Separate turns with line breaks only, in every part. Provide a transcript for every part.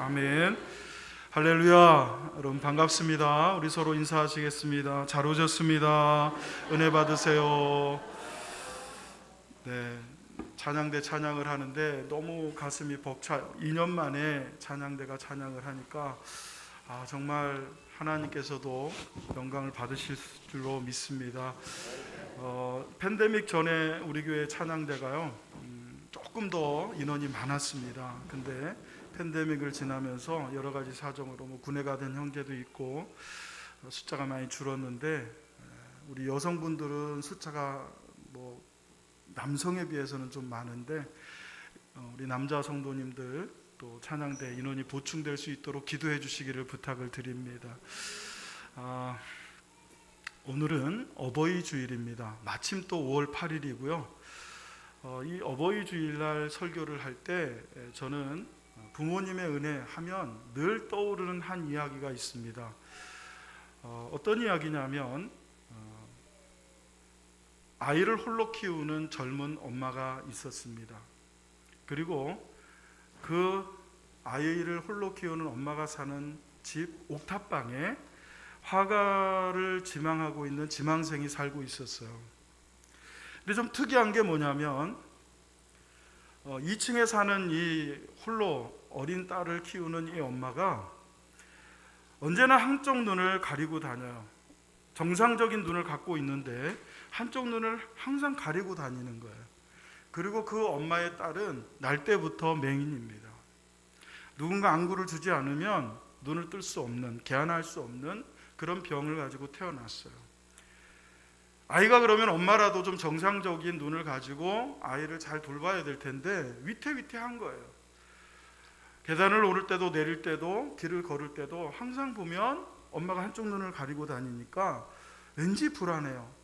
아멘. 할렐루야. 여러분 반갑습니다. 우리 서로 인사하시겠습니다. 잘 오셨습니다. 은혜 받으세요. 네, 찬양대 찬양을 하는데 너무 가슴이 벅차요. 2년 만에 찬양대가 찬양을 하니까 정말 하나님께서도 영광을 받으실 줄로 믿습니다. 팬데믹 전에 우리 교회 찬양대가요 조금 더 인원이 많았습니다. 근데 팬데믹을 지나면서 여러 가지 사정으로 군회가 된 형제도 있고 숫자가 많이 줄었는데, 우리 여성분들은 숫자가 남성에 비해서는 좀 많은데 우리 남자 성도님들 또 찬양대 인원이 보충될 수 있도록 기도해 주시기를 부탁을 드립니다. 오늘은 어버이 주일입니다. 마침 또 5월 8일이고요. 이 어버이 주일날 설교를 할 때 저는 부모님의 은혜 하면 늘 떠오르는 한 이야기가 있습니다. 어떤 이야기냐면 아이를 홀로 키우는 젊은 엄마가 있었습니다. 그리고 그 아이를 홀로 키우는 엄마가 사는 집 옥탑방에 화가를 지망하고 있는 지망생이 살고 있었어요. 근데 좀 특이한 게 뭐냐면 2층에 사는 이 홀로 어린 딸을 키우는 이 엄마가 언제나 한쪽 눈을 가리고 다녀요. 정상적인 눈을 갖고 있는데 한쪽 눈을 항상 가리고 다니는 거예요. 그리고 그 엄마의 딸은 날 때부터 맹인입니다. 누군가 안구를 주지 않으면 눈을 뜰 수 없는, 개안할 수 없는 그런 병을 가지고 태어났어요. 아이가 그러면 엄마라도 좀 정상적인 눈을 가지고 아이를 잘 돌봐야 될 텐데 위태위태한 거예요. 계단을 오를 때도 내릴 때도 길을 걸을 때도 항상 보면 엄마가 한쪽 눈을 가리고 다니니까 왠지 불안해요.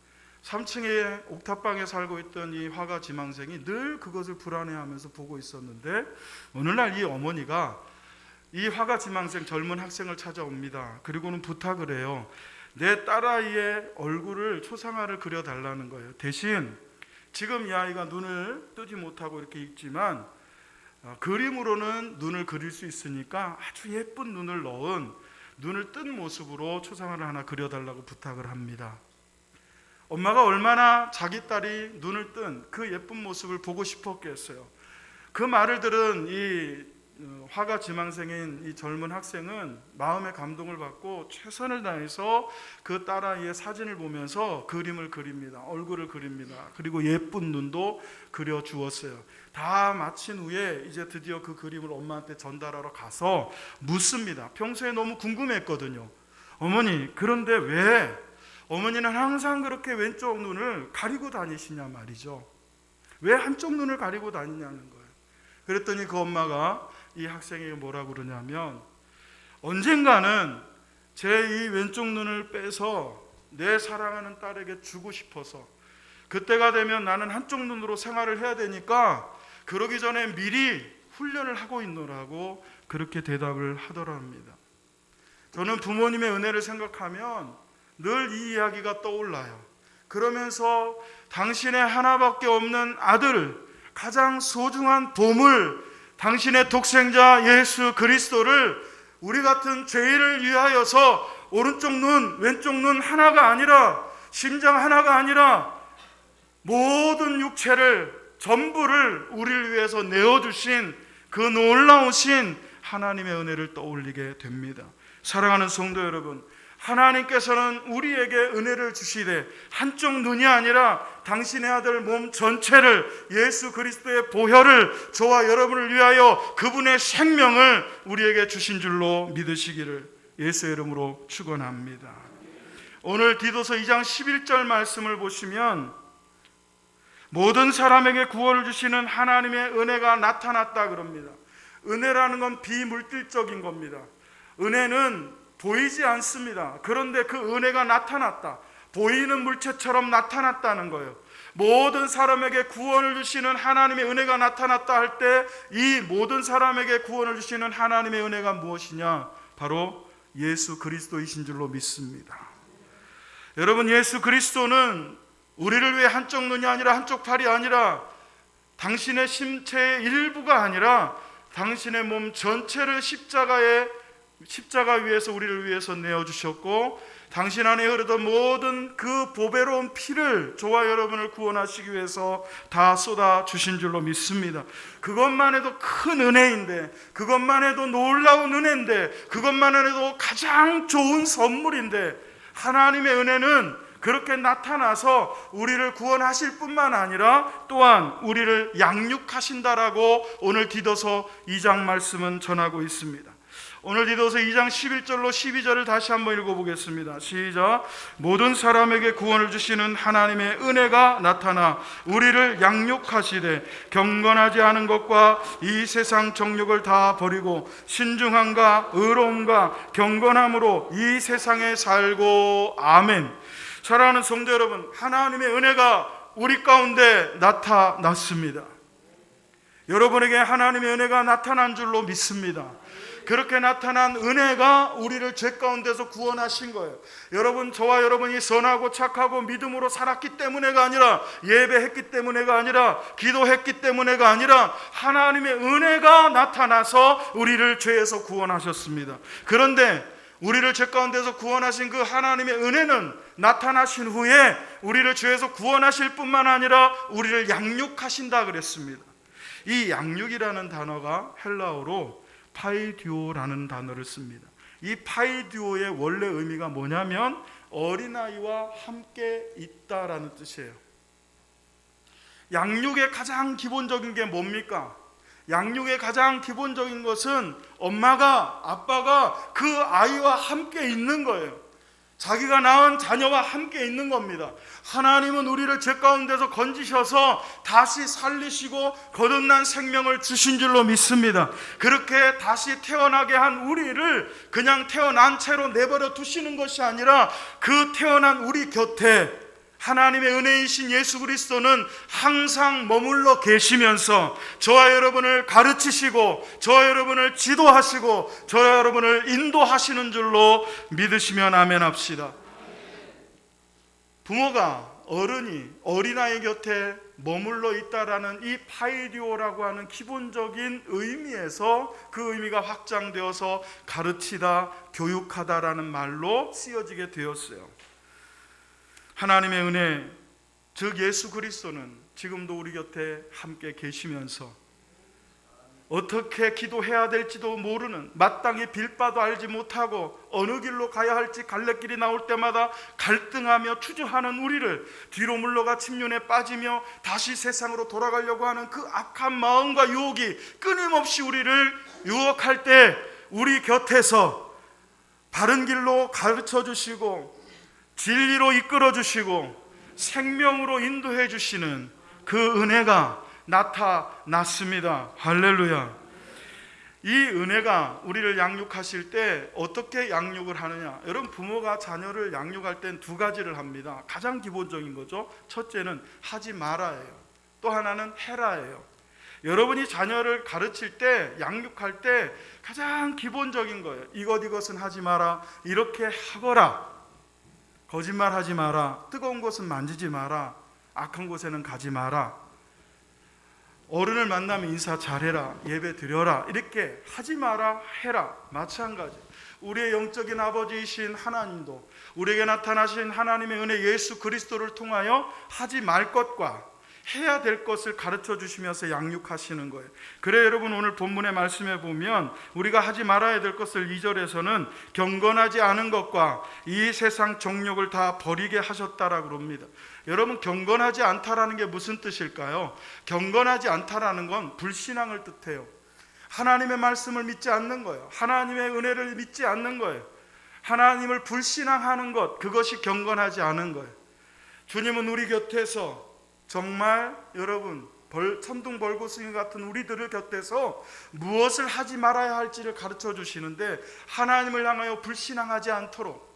3층에 옥탑방에 살고 있던 이 화가 지망생이 늘 그것을 불안해하면서 보고 있었는데, 어느 날 이 어머니가 이 화가 지망생 젊은 학생을 찾아옵니다. 그리고는 부탁을 해요. 내 딸아이의 얼굴을 초상화를 그려달라는 거예요. 대신 지금 이 아이가 눈을 뜨지 못하고 이렇게 있지만 그림으로는 눈을 그릴 수 있으니까 아주 예쁜 눈을 넣은, 눈을 뜬 모습으로 초상화를 하나 그려달라고 부탁을 합니다. 엄마가 얼마나 자기 딸이 눈을 뜬 그 예쁜 모습을 보고 싶었겠어요. 그 말을 들은 이 화가 지망생인 이 젊은 학생은 마음의 감동을 받고 최선을 다해서 그 딸아이의 사진을 보면서 그림을 그립니다. 얼굴을 그립니다. 그리고 예쁜 눈도 그려주었어요. 다 마친 후에 이제 드디어 그 그림을 엄마한테 전달하러 가서 묻습니다. 평소에 너무 궁금했거든요. 어머니, 그런데 왜 어머니는 항상 그렇게 왼쪽 눈을 가리고 다니시냐 말이죠. 왜 한쪽 눈을 가리고 다니냐는 거예요. 그랬더니 그 엄마가 이 학생에게 뭐라고 그러냐면, 언젠가는 제 이 왼쪽 눈을 빼서 내 사랑하는 딸에게 주고 싶어서, 그때가 되면 나는 한쪽 눈으로 생활을 해야 되니까 그러기 전에 미리 훈련을 하고 있노라고 그렇게 대답을 하더랍니다. 저는 부모님의 은혜를 생각하면 늘 이 이야기가 떠올라요. 그러면서 당신의 하나밖에 없는 아들, 가장 소중한 보물, 당신의 독생자 예수 그리스도를 우리 같은 죄인을 위하여서 오른쪽 눈, 왼쪽 눈 하나가 아니라, 심장 하나가 아니라 모든 육체를, 전부를 우리를 위해서 내어주신 그 놀라우신 하나님의 은혜를 떠올리게 됩니다. 사랑하는 성도 여러분, 하나님께서는 우리에게 은혜를 주시되 한쪽 눈이 아니라 당신의 아들 몸 전체를, 예수 그리스도의 보혈을, 저와 여러분을 위하여 그분의 생명을 우리에게 주신 줄로 믿으시기를 예수의 이름으로 축원합니다. 오늘 디도서 2장 11절 말씀을 보시면 모든 사람에게 구원을 주시는 하나님의 은혜가 나타났다 그럽니다. 은혜라는 건 비물질적인 겁니다. 은혜는 보이지 않습니다. 그런데 그 은혜가 나타났다. 보이는 물체처럼 나타났다는 거예요. 모든 사람에게 구원을 주시는 하나님의 은혜가 나타났다 할 때, 이 모든 사람에게 구원을 주시는 하나님의 은혜가 무엇이냐? 바로 예수 그리스도이신 줄로 믿습니다. 여러분, 예수 그리스도는 우리를 위해 한쪽 눈이 아니라, 한쪽 팔이 아니라, 당신의 신체의 일부가 아니라 당신의 몸 전체를 십자가 위에서 우리를 위해서 내어주셨고, 당신 안에 흐르던 모든 그 보배로운 피를 저와 여러분을 구원하시기 위해서 다 쏟아주신 줄로 믿습니다. 그것만 해도 큰 은혜인데, 그것만 해도 놀라운 은혜인데, 그것만 해도 가장 좋은 선물인데, 하나님의 은혜는 그렇게 나타나서 우리를 구원하실 뿐만 아니라 또한 우리를 양육하신다라고 오늘 디도서 2장 말씀은 전하고 있습니다. 오늘 디도서 2장 11절로 12절을 다시 한번 읽어보겠습니다. 시작. 모든 사람에게 구원을 주시는 하나님의 은혜가 나타나 우리를 양육하시되 경건하지 않은 것과 이 세상 정욕을 다 버리고 신중함과 의로움과 경건함으로 이 세상에 살고. 아멘. 사랑하는 성도 여러분, 하나님의 은혜가 우리 가운데 나타났습니다. 여러분에게 하나님의 은혜가 나타난 줄로 믿습니다. 그렇게 나타난 은혜가 우리를 죄 가운데서 구원하신 거예요. 여러분, 저와 여러분이 선하고 착하고 믿음으로 살았기 때문에가 아니라, 예배했기 때문에가 아니라, 기도했기 때문에가 아니라 하나님의 은혜가 나타나서 우리를 죄에서 구원하셨습니다. 그런데 우리를 죄 가운데서 구원하신 그 하나님의 은혜는 나타나신 후에 우리를 죄에서 구원하실 뿐만 아니라 우리를 양육하신다 그랬습니다. 이 양육이라는 단어가 헬라어로 파이디오라는 단어를 씁니다. 이 파이디오의 원래 의미가 뭐냐면 어린아이와 함께 있다라는 뜻이에요. 양육의 가장 기본적인 게 뭡니까? 양육의 가장 기본적인 것은 엄마가, 아빠가 그 아이와 함께 있는 거예요. 자기가 낳은 자녀와 함께 있는 겁니다. 하나님은 우리를 죄 가운데서 건지셔서 다시 살리시고 거듭난 생명을 주신 줄로 믿습니다. 그렇게 다시 태어나게 한 우리를 그냥 태어난 채로 내버려 두시는 것이 아니라 그 태어난 우리 곁에 하나님의 은혜이신 예수 그리스도는 항상 머물러 계시면서 저와 여러분을 가르치시고 저와 여러분을 지도하시고 저와 여러분을 인도하시는 줄로 믿으시면 아멘 합시다. 부모가, 어른이 어린아이 곁에 머물러 있다라는 이 파이디오라고 하는 기본적인 의미에서 그 의미가 확장되어서 가르치다, 교육하다라는 말로 쓰여지게 되었어요. 하나님의 은혜, 즉 예수 그리스도는 지금도 우리 곁에 함께 계시면서 어떻게 기도해야 될지도 모르는, 마땅히 빌바도 알지 못하고 어느 길로 가야 할지 갈래길이 나올 때마다 갈등하며 추주하는 우리를, 뒤로 물러가 침륜에 빠지며 다시 세상으로 돌아가려고 하는 그 악한 마음과 유혹이 끊임없이 우리를 유혹할 때 우리 곁에서 바른 길로 가르쳐 주시고 진리로 이끌어 주시고 생명으로 인도해 주시는 그 은혜가 나타났습니다. 할렐루야. 이 은혜가 우리를 양육하실 때 어떻게 양육을 하느냐? 여러분, 부모가 자녀를 양육할 땐 두 가지를 합니다. 가장 기본적인 거죠. 첫째는 하지 마라예요. 또 하나는 해라예요. 여러분이 자녀를 가르칠 때, 양육할 때 가장 기본적인 거예요. 이것은 하지 마라, 이렇게 하거라, 거짓말하지 마라, 뜨거운 것은 만지지 마라, 악한 곳에는 가지 마라, 어른을 만나면 인사 잘해라, 예배 드려라, 이렇게 하지 마라, 해라. 마찬가지, 우리의 영적인 아버지이신 하나님도 우리에게 나타나신 하나님의 은혜 예수 그리스도를 통하여 하지 말 것과 해야 될 것을 가르쳐 주시면서 양육하시는 거예요. 그래 여러분, 오늘 본문의 말씀에 보면 우리가 하지 말아야 될 것을 2절에서는 경건하지 않은 것과 이 세상 정욕을 다 버리게 하셨다라고 그럽니다. 여러분, 경건하지 않다라는 게 무슨 뜻일까요? 경건하지 않다라는 건 불신앙을 뜻해요. 하나님의 말씀을 믿지 않는 거예요. 하나님의 은혜를 믿지 않는 거예요. 하나님을 불신앙하는 것, 그것이 경건하지 않은 거예요. 주님은 우리 곁에서 정말 여러분, 천둥벌거숭이 같은 우리들을 곁에서 무엇을 하지 말아야 할지를 가르쳐 주시는데 하나님을 향하여 불신앙하지 않도록,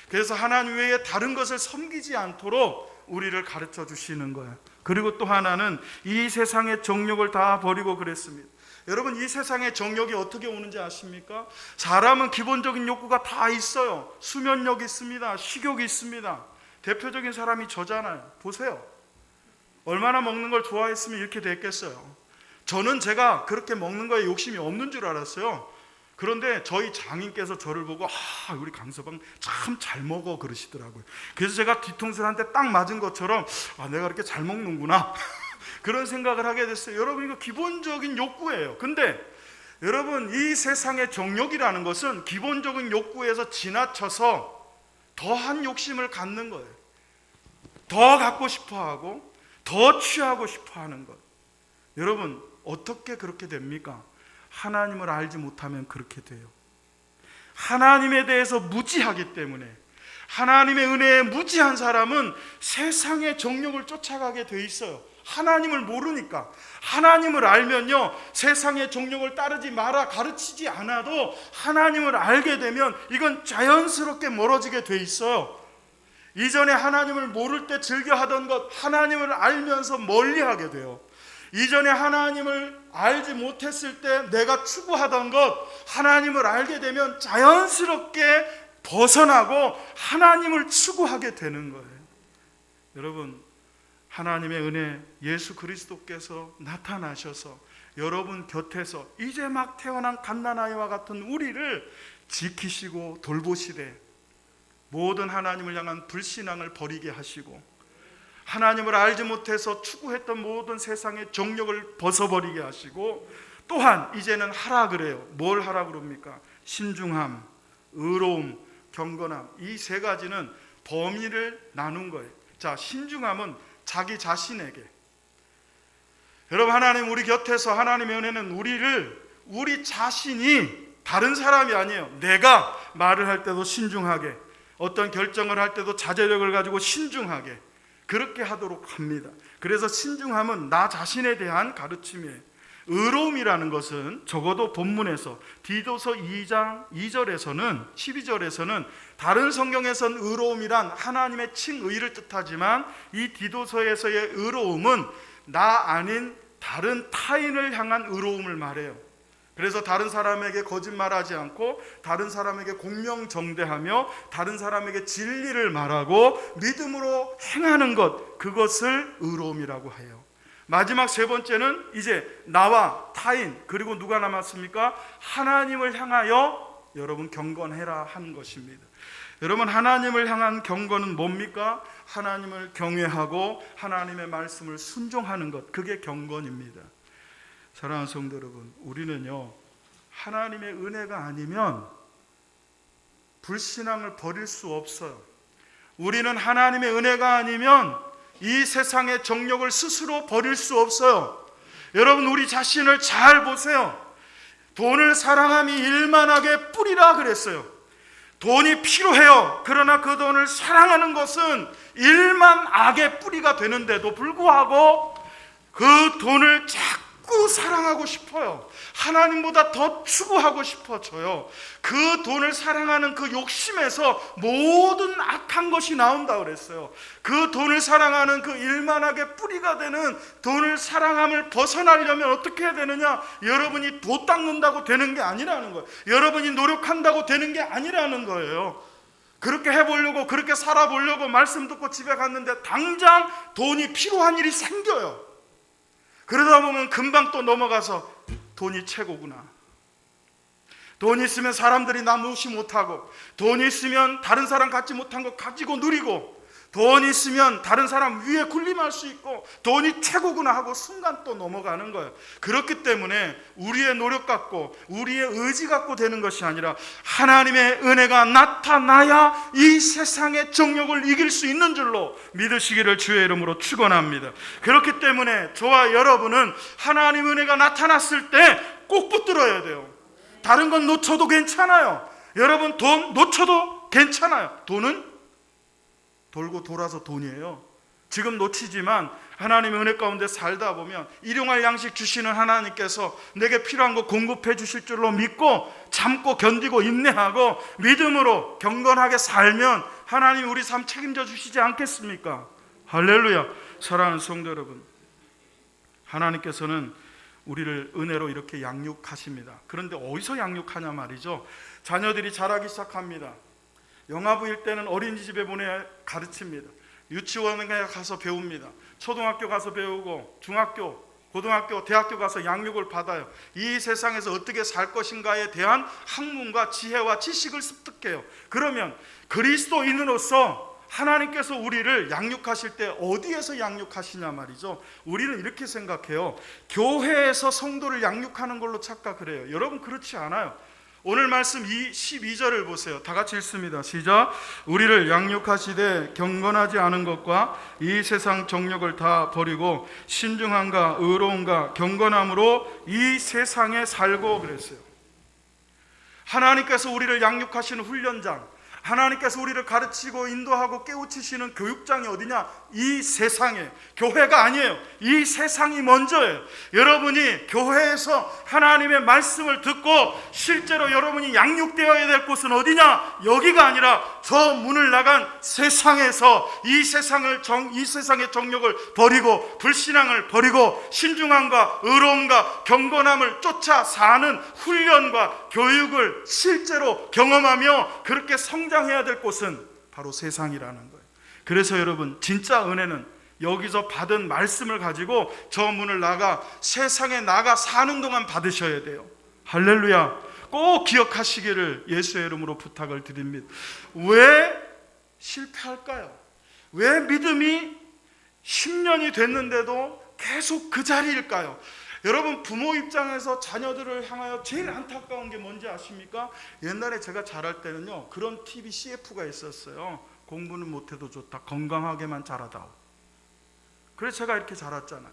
그래서 하나님 외에 다른 것을 섬기지 않도록 우리를 가르쳐 주시는 거예요. 그리고 또 하나는 이 세상의 정욕을 다 버리고 그랬습니다. 여러분, 이 세상의 정욕이 어떻게 오는지 아십니까? 사람은 기본적인 욕구가 다 있어요. 수면욕이 있습니다. 식욕이 있습니다. 대표적인 사람이 저잖아요. 보세요. 얼마나 먹는 걸 좋아했으면 이렇게 됐겠어요. 저는 제가 그렇게 먹는 거에 욕심이 없는 줄 알았어요. 그런데 저희 장인께서 저를 보고 우리 강서방 참 잘 먹어 그러시더라고요. 그래서 제가 뒤통수를 한 대 딱 맞은 것처럼 내가 이렇게 잘 먹는구나 그런 생각을 하게 됐어요. 여러분, 이거 기본적인 욕구예요. 근데 여러분, 이 세상의 정욕이라는 것은 기본적인 욕구에서 지나쳐서 더한 욕심을 갖는 거예요. 더 갖고 싶어하고 더 취하고 싶어하는 것. 여러분, 어떻게 그렇게 됩니까? 하나님을 알지 못하면 그렇게 돼요. 하나님에 대해서 무지하기 때문에, 하나님의 은혜에 무지한 사람은 세상의 정욕을 쫓아가게 돼 있어요. 하나님을 모르니까. 하나님을 알면요, 세상의 정욕을 따르지 마라 가르치지 않아도 하나님을 알게 되면 이건 자연스럽게 멀어지게 돼 있어요. 이전에 하나님을 모를 때 즐겨하던 것, 하나님을 알면서 멀리하게 돼요. 이전에 하나님을 알지 못했을 때 내가 추구하던 것, 하나님을 알게 되면 자연스럽게 벗어나고 하나님을 추구하게 되는 거예요. 여러분, 하나님의 은혜, 예수 그리스도께서 나타나셔서 여러분 곁에서 이제 막 태어난 갓난아이와 같은 우리를 지키시고 돌보시되, 모든 하나님을 향한 불신앙을 버리게 하시고, 하나님을 알지 못해서 추구했던 모든 세상의 정욕을 벗어버리게 하시고, 또한 이제는 하라 그래요. 뭘 하라 그럽니까? 신중함, 의로움, 경건함. 이 세 가지는 범위를 나눈 거예요. 자, 신중함은 자기 자신에게. 여러분, 하나님 우리 곁에서 하나님의 은혜는 우리 자신이, 다른 사람이 아니에요. 내가 말을 할 때도 신중하게, 어떤 결정을 할 때도 자제력을 가지고 신중하게 그렇게 하도록 합니다. 그래서 신중함은 나 자신에 대한 가르침이에요. 의로움이라는 것은 적어도 본문에서 디도서 2장 2절에서는 12절에서는 다른 성경에서는 의로움이란 하나님의 칭의를 뜻하지만 이 디도서에서의 의로움은 나 아닌 다른 타인을 향한 의로움을 말해요. 그래서 다른 사람에게 거짓말하지 않고 다른 사람에게 공명정대하며 다른 사람에게 진리를 말하고 믿음으로 행하는 것, 그것을 의로움이라고 해요. 마지막 세 번째는 이제 나와 타인, 그리고 누가 남았습니까? 하나님을 향하여 여러분 경건해라 하는 것입니다. 여러분, 하나님을 향한 경건은 뭡니까? 하나님을 경외하고 하나님의 말씀을 순종하는 것, 그게 경건입니다. 사랑하는 성도 여러분, 우리는요, 하나님의 은혜가 아니면 불신앙을 버릴 수 없어요. 우리는 하나님의 은혜가 아니면 이 세상의 정욕을 스스로 버릴 수 없어요. 여러분, 우리 자신을 잘 보세요. 돈을 사랑함이 일만하게 뿌리라 그랬어요. 돈이 필요해요. 그러나 그 돈을 사랑하는 것은 일만 악의 뿌리가 되는데도 불구하고 그 돈을 자꾸 사랑하고 싶어요. 하나님보다 더 추구하고 싶어져요. 그 돈을 사랑하는 그 욕심에서 모든 악한 것이 나온다 그랬어요. 그 돈을 사랑하는 그 일만하게 뿌리가 되는 돈을 사랑함을 벗어나려면 어떻게 해야 되느냐? 여러분이 도 닦는다고 되는 게 아니라는 거예요. 여러분이 노력한다고 되는 게 아니라는 거예요. 그렇게 해보려고, 그렇게 살아보려고 말씀 듣고 집에 갔는데 당장 돈이 필요한 일이 생겨요. 그러다 보면 금방 또 넘어가서 돈이 최고구나. 돈이 있으면 사람들이 나 무시 못하고, 돈이 있으면 다른 사람 갖지 못한 거 가지고 누리고, 돈이 있으면 다른 사람 위에 군림할 수 있고, 돈이 최고구나 하고 순간 또 넘어가는 거예요. 그렇기 때문에 우리의 노력 갖고 우리의 의지 갖고 되는 것이 아니라 하나님의 은혜가 나타나야 이 세상의 정욕을 이길 수 있는 줄로 믿으시기를 주의 이름으로 축원합니다. 그렇기 때문에 저와 여러분은 하나님 은혜가 나타났을 때 꼭 붙들어야 돼요. 다른 건 놓쳐도 괜찮아요. 여러분, 돈 놓쳐도 괜찮아요. 돈은 돌고 돌아서 돈이에요. 지금 놓치지만 하나님의 은혜 가운데 살다 보면 일용할 양식 주시는 하나님께서 내게 필요한 거 공급해 주실 줄로 믿고 참고 견디고 인내하고 믿음으로 경건하게 살면 하나님 우리 삶 책임져 주시지 않겠습니까? 할렐루야. 사랑하는 성도 여러분, 하나님께서는 우리를 은혜로 이렇게 양육하십니다. 그런데 어디서 양육하냐 말이죠. 자녀들이 자라기 시작합니다. 영아부일 때는 어린이집에 보내 가르칩니다. 유치원에 가서 배웁니다. 초등학교 가서 배우고 중학교 고등학교, 대학교 가서 양육을 받아요. 이 세상에서 어떻게 살 것인가에 대한 학문과 지혜와 지식을 습득해요. 그러면 그리스도인으로서 하나님께서 우리를 양육하실 때 어디에서 양육하시냐 말이죠. 우리는 이렇게 생각해요. 교회에서 성도를 양육하는 걸로 착각을 해요. 여러분, 그렇지 않아요. 오늘 말씀 12절을 보세요. 다 같이 읽습니다. 시작. 우리를 양육하시되 경건하지 않은 것과 이 세상 정욕을 다 버리고 신중함과 의로움과 경건함으로 이 세상에 살고 그랬어요. 하나님께서 우리를 양육하시는 훈련장, 하나님께서 우리를 가르치고 인도하고 깨우치시는 교육장이 어디냐? 이 세상에, 교회가 아니에요. 이 세상이 먼저예요. 여러분이 교회에서 하나님의 말씀을 듣고 실제로 여러분이 양육되어야 될 곳은 어디냐? 여기가 아니라 저 문을 나간 세상에서 이 세상의 정욕을 버리고 불신앙을 버리고 신중함과 의로움과 경건함을 쫓아 사는 훈련과 교육을 실제로 경험하며 그렇게 성장해야 될 곳은 바로 세상이라는 거예요. 그래서 여러분, 진짜 은혜는 여기서 받은 말씀을 가지고 저 문을 나가 세상에 나가 사는 동안 받으셔야 돼요. 할렐루야. 꼭 기억하시기를 예수의 이름으로 부탁을 드립니다. 왜 실패할까요? 왜 믿음이 10년이 됐는데도 계속 그 자리일까요? 여러분, 부모 입장에서 자녀들을 향하여 제일 안타까운 게 뭔지 아십니까? 옛날에 제가 자랄 때는요, 그런 TV CF가 있었어요. 공부는 못해도 좋다, 건강하게만 자라다오. 그래서 제가 이렇게 자랐잖아요.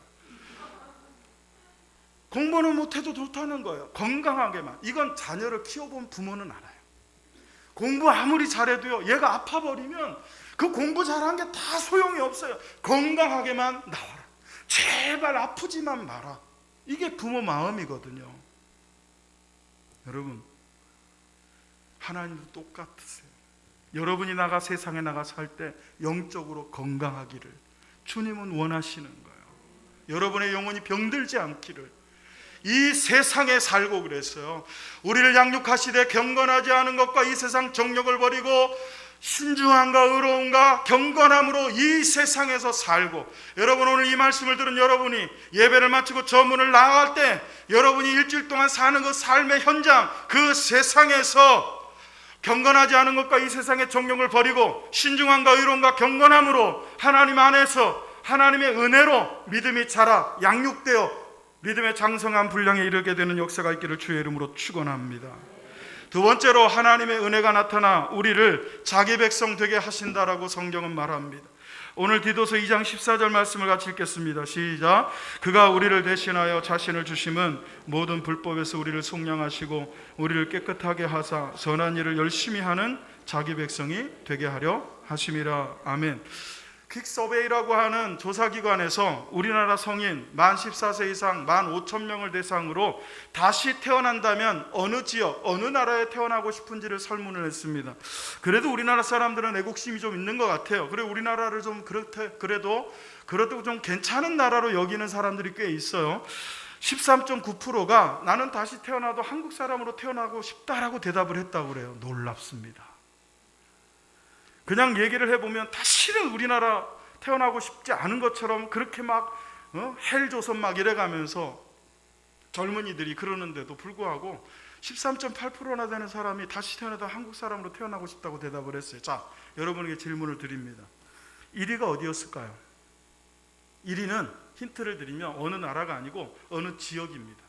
공부는 못해도 좋다는 거예요. 건강하게만. 이건 자녀를 키워본 부모는 알아요. 공부 아무리 잘해도요, 얘가 아파버리면 그 공부 잘한 게 다 소용이 없어요. 건강하게만 나와라. 제발 아프지만 마라. 이게 부모 마음이거든요. 여러분, 하나님도 똑같으세요. 여러분이 세상에 나가 살 때 영적으로 건강하기를 주님은 원하시는 거예요. 여러분의 영혼이 병들지 않기를. 이 세상에 살고 그랬어요. 우리를 양육하시되 경건하지 않은 것과 이 세상 정욕을 버리고 신중함과 의로움과 경건함으로 이 세상에서 살고. 여러분, 오늘 이 말씀을 들은 여러분이 예배를 마치고 저 문을 나갈 때 여러분이 일주일 동안 사는 그 삶의 현장, 그 세상에서 경건하지 않은 것과 이 세상의 정욕을 버리고 신중함과 의로움과 경건함으로 하나님 안에서 하나님의 은혜로 믿음이 자라 양육되어 믿음의 장성한 분량에 이르게 되는 역사가 있기를 주의 이름으로 축원합니다. 두 번째로, 하나님의 은혜가 나타나 우리를 자기 백성 되게 하신다라고 성경은 말합니다. 오늘 디도서 2장 14절 말씀을 같이 읽겠습니다. 시작. 그가 우리를 대신하여 자신을 주심은 모든 불법에서 우리를 속량하시고 우리를 깨끗하게 하사 선한 일을 열심히 하는 자기 백성이 되게 하려 하심이라. 아멘. 퀵서베이라고 하는 조사기관에서 우리나라 성인 만 14세 이상 15,000명을 대상으로 다시 태어난다면 어느 지역, 어느 나라에 태어나고 싶은지를 설문을 했습니다. 그래도 우리나라 사람들은 애국심이 좀 있는 것 같아요. 그래, 우리나라를 좀 그래도 좀 괜찮은 나라로 여기는 사람들이 꽤 있어요. 13.9%가 나는 다시 태어나도 한국 사람으로 태어나고 싶다라고 대답을 했다고 그래요. 놀랍습니다. 그냥 얘기를 해보면 다시는 우리나라 태어나고 싶지 않은 것처럼 그렇게 막 헬조선 막 이래가면서 젊은이들이 그러는데도 불구하고 13.8%나 되는 사람이 다시 태어나다 한국 사람으로 태어나고 싶다고 대답을 했어요. 자, 여러분에게 질문을 드립니다. 1위가 어디였을까요? 1위는 힌트를 드리면 어느 나라가 아니고 어느 지역입니다.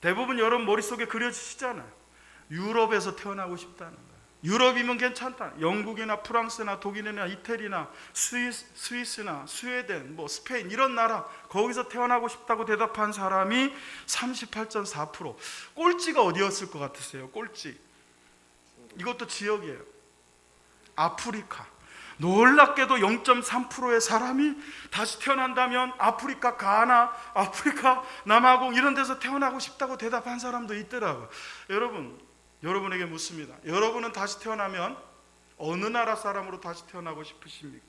대부분 여러분 머릿속에 그려지시잖아요. 유럽에서 태어나고 싶다는 거예요. 유럽이면 괜찮다. 영국이나 프랑스나 독일이나 이태리나 스위스나 스웨덴, 스페인 이런 나라, 거기서 태어나고 싶다고 대답한 사람이 38.4%. 꼴찌가 어디였을 것 같으세요? 꼴찌. 이것도 지역이에요. 아프리카. 놀랍게도 0.3%의 사람이 다시 태어난다면 아프리카 가나, 아프리카 남아공 이런 데서 태어나고 싶다고 대답한 사람도 있더라고요. 여러분에게 묻습니다. 여러분은 다시 태어나면 어느 나라 사람으로 다시 태어나고 싶으십니까?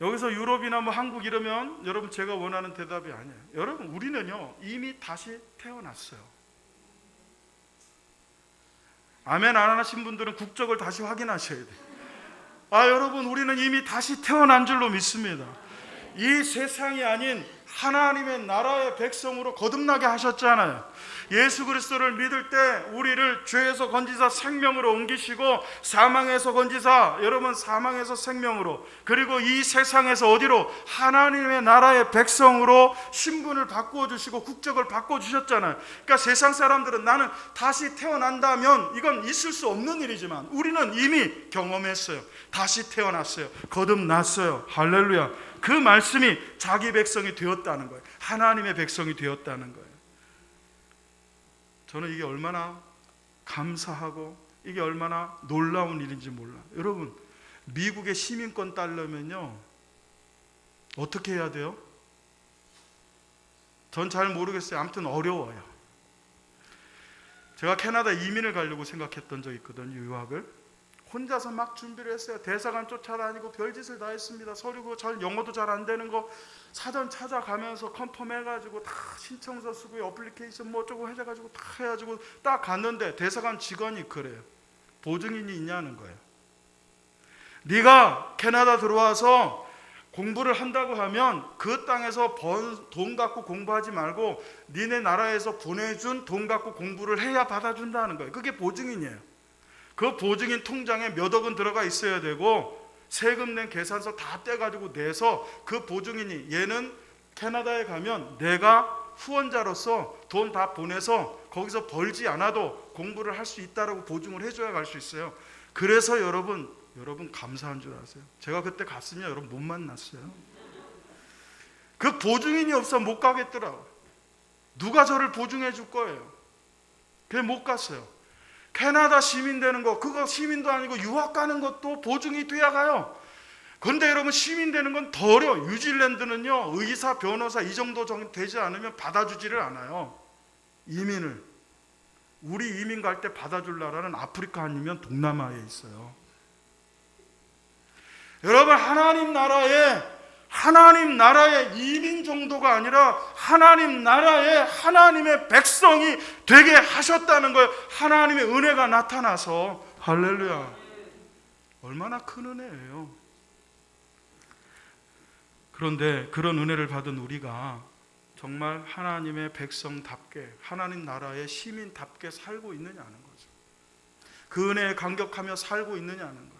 여기서 유럽이나 한국 이러면 여러분, 제가 원하는 대답이 아니에요. 여러분, 우리는요 이미 다시 태어났어요. 아멘 안 하신 분들은 국적을 다시 확인하셔야 돼요. 여러분, 우리는 이미 다시 태어난 줄로 믿습니다. 이 세상이 아닌 하나님의 나라의 백성으로 거듭나게 하셨잖아요. 예수 그리스도를 믿을 때 우리를 죄에서 건지사 생명으로 옮기시고, 사망에서 건지사 여러분 사망에서 생명으로, 그리고 이 세상에서 어디로? 하나님의 나라의 백성으로 신분을 바꾸어 주시고 국적을 바꿔 주셨잖아요. 그러니까 세상 사람들은 나는 다시 태어난다면 이건 있을 수 없는 일이지만 우리는 이미 경험했어요. 다시 태어났어요. 거듭났어요. 할렐루야. 그 말씀이 자기 백성이 되었다는 거예요. 하나님의 백성이 되었다는 거예요. 저는 이게 얼마나 감사하고 이게 얼마나 놀라운 일인지 몰라요. 여러분, 미국의 시민권 따려면요 어떻게 해야 돼요? 전 잘 모르겠어요. 아무튼 어려워요. 제가 캐나다 이민을 가려고 생각했던 적이 있거든요. 유학을 혼자서 막 준비를 했어요. 대사관 쫓아다니고 별짓을 다 했습니다. 서류고 영어도 잘 안 되는 거 사전 찾아가면서 컨펌 해가지고 다 신청서 쓰고 어플리케이션 뭐 어쩌고 해가지고 다 해가지고 딱 갔는데 대사관 직원이 그래요. 보증인이 있냐는 거예요. 네가 캐나다 들어와서 공부를 한다고 하면 그 땅에서 번 돈 갖고 공부하지 말고 니네 나라에서 보내준 돈 갖고 공부를 해야 받아준다는 거예요. 그게 보증인이에요. 그 보증인 통장에 몇 억은 들어가 있어야 되고 세금 낸 계산서 다 떼가지고 내서 그 보증인이 얘는 캐나다에 가면 내가 후원자로서 돈 다 보내서 거기서 벌지 않아도 공부를 할 수 있다라고 보증을 해줘야 갈 수 있어요. 그래서 여러분 감사한 줄 아세요? 제가 그때 갔으면 여러분 못 만났어요. 그 보증인이 없어 못 가겠더라고요. 누가 저를 보증해 줄 거예요? 그래 못 갔어요. 캐나다 시민 되는 거, 그거 시민도 아니고 유학 가는 것도 보증이 돼야 가요. 그런데 여러분, 시민 되는 건 더 어려워요. 뉴질랜드는요 의사, 변호사 이 정도 되지 않으면 받아주지를 않아요. 이민을. 우리 이민 갈 때 받아줄 나라는 아프리카 아니면 동남아에 있어요. 여러분, 하나님 나라의 이민 정도가 아니라 하나님 나라의 하나님의 백성이 되게 하셨다는 거예요. 하나님의 은혜가 나타나서. 할렐루야. 얼마나 큰 은혜예요. 그런데 그런 은혜를 받은 우리가 정말 하나님의 백성답게, 하나님 나라의 시민답게 살고 있느냐는 거죠. 그 은혜에 감격하며 살고 있느냐는 거예요.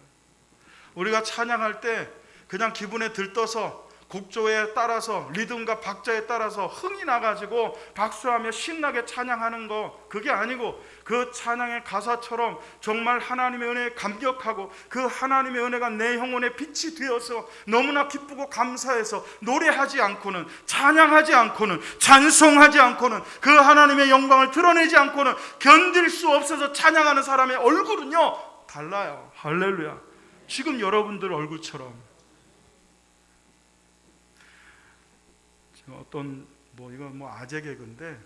우리가 찬양할 때 그냥 기분에 들떠서 곡조에 따라서 리듬과 박자에 따라서 흥이 나가지고 박수하며 신나게 찬양하는 거, 그게 아니고 그 찬양의 가사처럼 정말 하나님의 은혜에 감격하고 그 하나님의 은혜가 내 영혼에 빛이 되어서 너무나 기쁘고 감사해서 노래하지 않고는, 찬양하지 않고는, 찬송하지 않고는, 그 하나님의 영광을 드러내지 않고는 견딜 수 없어서 찬양하는 사람의 얼굴은요 달라요. 할렐루야. 지금 여러분들 얼굴처럼. 어떤 이건 아재 개그인데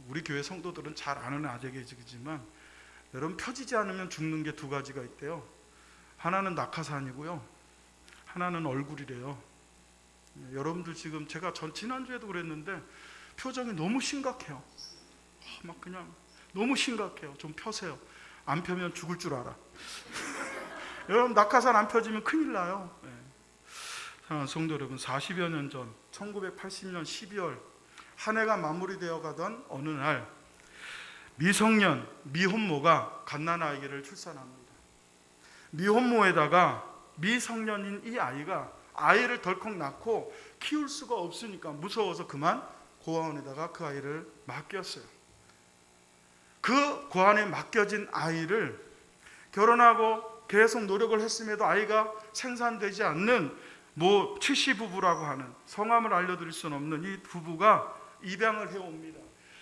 우리 교회 성도들은 잘 아는 아재 개그지만, 여러분 펴지지 않으면 죽는 게 두 가지가 있대요. 하나는 낙하산이고요, 하나는 얼굴이래요. 여러분들 지금 제가 지난주에도 그랬는데 표정이 너무 심각해요. 막 그냥 너무 심각해요. 좀 펴세요. 안 펴면 죽을 줄 알아. 여러분 낙하산 안 펴지면 큰일 나요. 성도 여러분, 40여 년 전 1980년 12월 한 해가 마무리되어 가던 어느 날 미성년 미혼모가 갓난아기를 출산합니다. 미혼모에다가 미성년인 이 아이가 아이를 덜컥 낳고 키울 수가 없으니까 무서워서 그만 고아원에다가 그 아이를 맡겼어요. 그 고아원에 맡겨진 아이를 결혼하고 계속 노력을 했음에도 아이가 생산되지 않는 최씨 부부라고 하는, 성함을 알려드릴 수는 없는 이 부부가 입양을 해옵니다.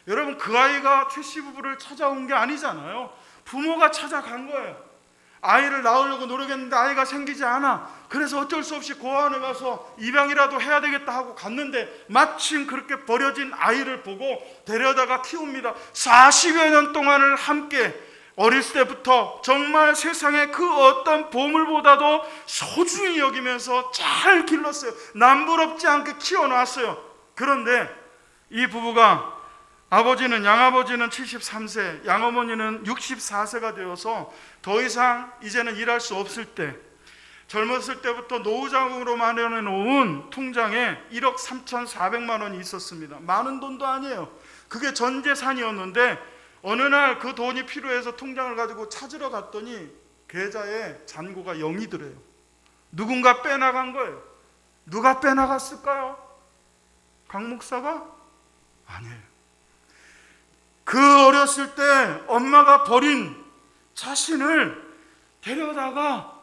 여러분, 그 아이가 최씨 부부를 찾아온 게 아니잖아요. 부모가 찾아간 거예요. 아이를 낳으려고 노력했는데 아이가 생기지 않아. 그래서 어쩔 수 없이 고아원에 가서 입양이라도 해야 되겠다 하고 갔는데 마침 그렇게 버려진 아이를 보고 데려다가 키웁니다. 40여 년 동안을 함께 어렸을 때부터 정말 세상의 그 어떤 보물보다도 소중히 여기면서 잘 길렀어요. 남부럽지 않게 키워놨어요. 그런데 이 부부가 양아버지는 73세, 양어머니는 64세가 되어서 더 이상 이제는 일할 수 없을 때 젊었을 때부터 노후자금으로 마련해 놓은 통장에 1억 3,400만 원이 있었습니다. 많은 돈도 아니에요. 그게 전 재산이었는데 어느 날 그 돈이 필요해서 통장을 가지고 찾으러 갔더니 계좌에 잔고가 0이더래요. 누군가 빼나간 거예요. 누가 빼나갔을까요? 강 목사가? 아니에요. 그 어렸을 때 엄마가 버린 자신을 데려다가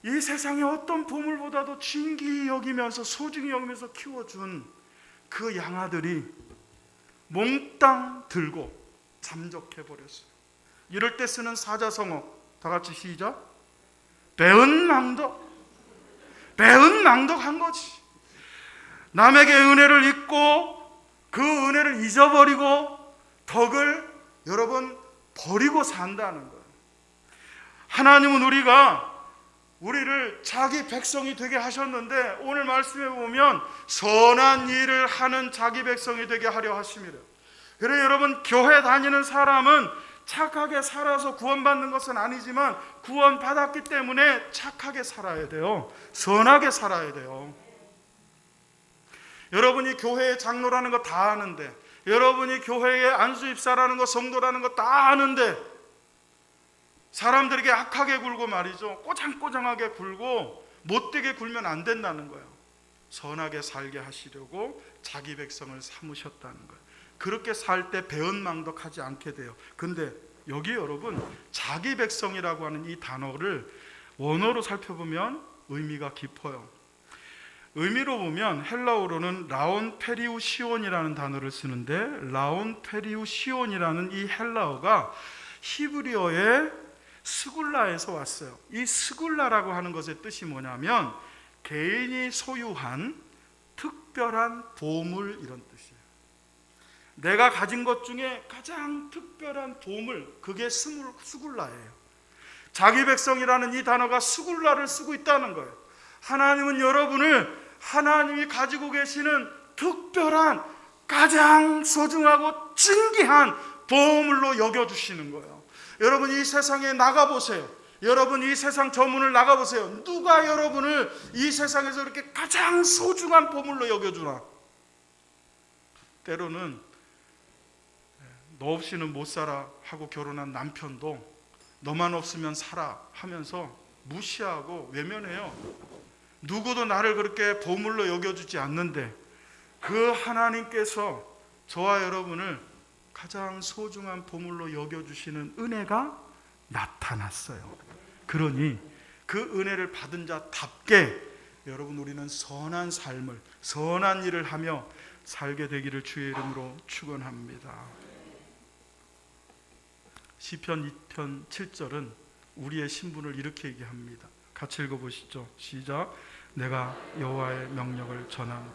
이 세상의 어떤 보물보다도 진귀히 여기면서 소중히 여기면서 키워준 그 양아들이 몽땅 들고 잠적해버렸어요. 이럴 때 쓰는 사자성어 다 같이 시작. 배은망덕. 배은망덕한 거지. 남에게 은혜를 잊고 그 은혜를 잊어버리고 덕을 여러분 버리고 산다는 거예요. 하나님은 우리를 자기 백성이 되게 하셨는데 오늘 말씀에 보면 선한 일을 하는 자기 백성이 되게 하려 하심이래요. 그래 여러분, 교회 다니는 사람은 착하게 살아서 구원받는 것은 아니지만 구원받았기 때문에 착하게 살아야 돼요. 선하게 살아야 돼요. 여러분이 교회의 장로라는 거 다 아는데, 여러분이 교회의 안수입사라는 거, 성도라는 거 다 아는데 사람들에게 악하게 굴고 말이죠, 꼬장꼬장하게 굴고 못되게 굴면 안 된다는 거예요. 선하게 살게 하시려고 자기 백성을 삼으셨다는 거예요. 그렇게 살 때 배은망덕하지 않게 돼요. 근데 여기 여러분, 자기 백성이라고 하는 이 단어를 원어로 살펴보면 의미가 깊어요. 의미로 보면 헬라어로는 라온페리우시온이라는 단어를 쓰는데, 라온페리우시온이라는 이 헬라어가 히브리어의 스굴라에서 왔어요. 이 스굴라라고 하는 것의 뜻이 뭐냐면 개인이 소유한 특별한 보물, 이런 뜻이에요. 내가 가진 것 중에 가장 특별한 보물, 그게 스굴라예요. 자기 백성이라는 이 단어가 스굴라를 쓰고 있다는 거예요. 하나님은 여러분을 하나님이 가지고 계시는 특별한 가장 소중하고 진귀한 보물로 여겨주시는 거예요. 여러분 이 세상에 나가보세요. 여러분 이 세상 저 문을 나가보세요. 누가 여러분을 이 세상에서 이렇게 가장 소중한 보물로 여겨주나? 때로는 너 없이는 못 살아 하고 결혼한 남편도 너만 없으면 살아 하면서 무시하고 외면해요. 누구도 나를 그렇게 보물로 여겨주지 않는데 그 하나님께서 저와 여러분을 가장 소중한 보물로 여겨주시는 은혜가 나타났어요. 그러니 그 은혜를 받은 자답게 여러분 우리는 선한 삶을, 선한 일을 하며 살게 되기를 주의 이름으로 축원합니다. 시편 2편 7절은 우리의 신분을 이렇게 얘기합니다. 같이 읽어보시죠. 시작. 내가 여호와의 명령을 전하노라.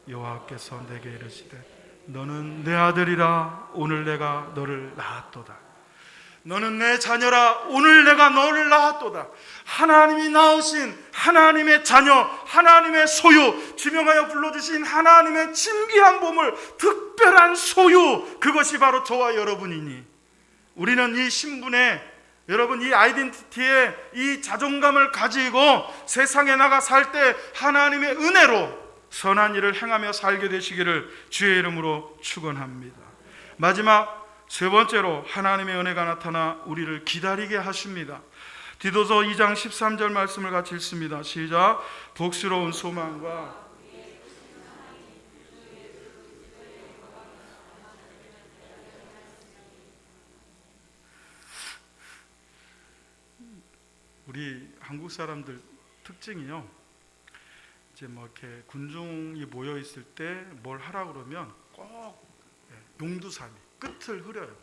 여호와께서 내게 이르시되 너는 내 아들이라 오늘 내가 너를 낳았도다. 너는 내 자녀라 오늘 내가 너를 낳았도다. 하나님이 낳으신 하나님의 자녀, 하나님의 소유, 지명하여 불러주신 하나님의 진귀한 보물, 특별한 소유, 그것이 바로 저와 여러분이니 우리는 이 신분에, 여러분 이 아이덴티티에 이 자존감을 가지고 세상에 나가 살 때 하나님의 은혜로 선한 일을 행하며 살게 되시기를 주의 이름으로 축원합니다. 마지막 세 번째로 하나님의 은혜가 나타나 우리를 기다리게 하십니다. 디도서 2장 13절 말씀을 같이 읽습니다. 시작. 복스러운 소망과 우리 한국 사람들 특징이요, 이제 뭐 이렇게 군중이 모여 있을 때 뭘 하라 그러면 꼭 용두사미 끝을 흐려요.